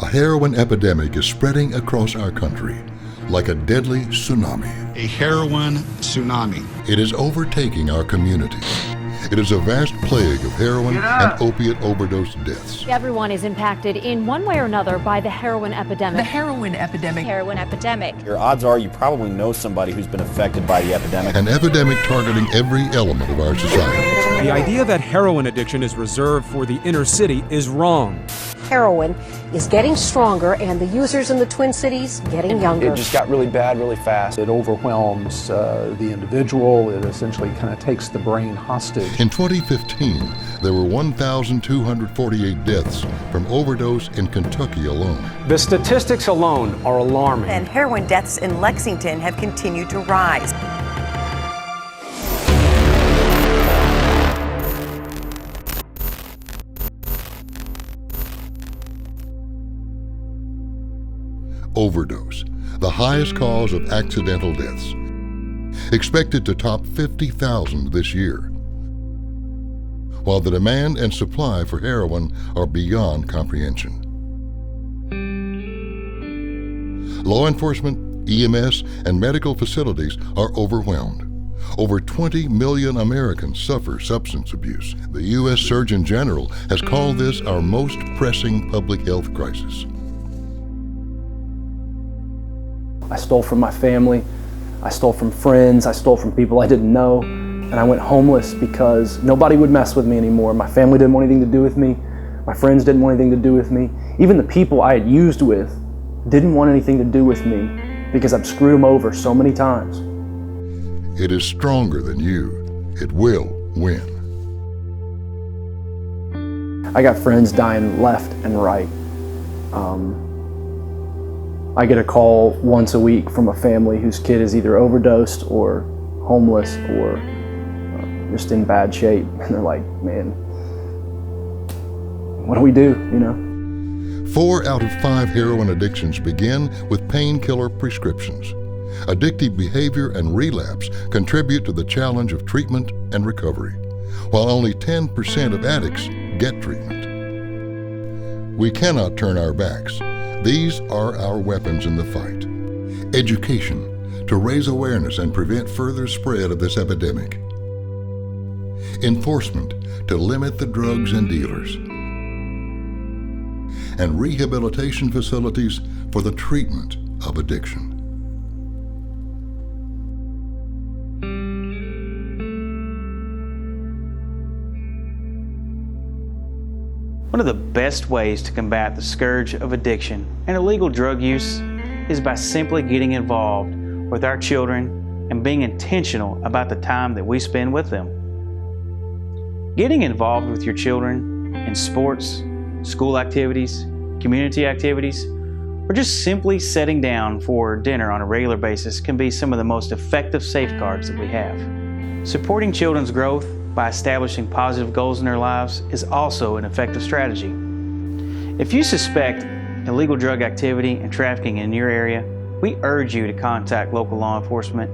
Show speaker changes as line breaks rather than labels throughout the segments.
heroin epidemic is spreading across our country like a deadly tsunami.
A heroin tsunami.
It is overtaking our communities. It is a vast plague of heroin and opiate overdose deaths.
Everyone is impacted in one way or another by the heroin epidemic.
The heroin epidemic.
Heroin epidemic.
Your odds are you probably know somebody who's been affected by the epidemic.
An epidemic targeting every element of our society.
The idea that heroin addiction is reserved for the inner city is wrong.
Heroin is getting stronger and the users in the Twin Cities getting younger.
It just got really bad really fast. It overwhelms the individual. It essentially kind of takes the brain hostage.
In 2015, there were 1,248 deaths from overdose in Kentucky alone.
The statistics alone are alarming.
And heroin deaths in Lexington have continued to rise.
Overdose, the highest cause of accidental deaths, expected to top 50,000 this year, while the demand and supply for heroin are beyond comprehension. Law enforcement, EMS, and medical facilities are overwhelmed. Over 20 million Americans suffer substance abuse. The U.S. Surgeon General has called this our most pressing public health crisis.
I stole from my family, I stole from friends, I stole from people I didn't know, and I went homeless because nobody would mess with me anymore. My family didn't want anything to do with me, my friends didn't want anything to do with me. Even the people I had used with didn't want anything to do with me because I've screwed them over so many times.
It is stronger than you. It will win.
I got friends dying left and right. I get a call once a week from a family whose kid is either overdosed or homeless or just in bad shape. And they're like, man, what do we do, you know?
4 out of 5 heroin addictions begin with painkiller prescriptions. Addictive behavior and relapse contribute to the challenge of treatment and recovery, while only 10% of addicts get treatment. We cannot turn our backs. These are our weapons in the fight. Education, to raise awareness and prevent further spread of this epidemic. Enforcement, to limit the drugs and dealers. And rehabilitation facilities for the treatment of addiction.
One of the best ways to combat the scourge of addiction and illegal drug use is by simply getting involved with our children and being intentional about the time that we spend with them. Getting involved with your children in sports, school activities, community activities, or just simply sitting down for dinner on a regular basis can be some of the most effective safeguards that we have. Supporting children's growth by establishing positive goals in their lives is also an effective strategy. If you suspect illegal drug activity and trafficking in your area, we urge you to contact local law enforcement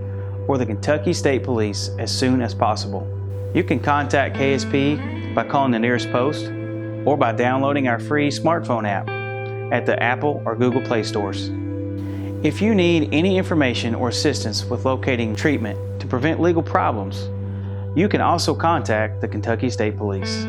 or the Kentucky State Police as soon as possible. You can contact KSP by calling the nearest post or by downloading our free smartphone app at the Apple or Google Play stores. If you need any information or assistance with locating treatment to prevent legal problems, you can also contact the Kentucky State Police.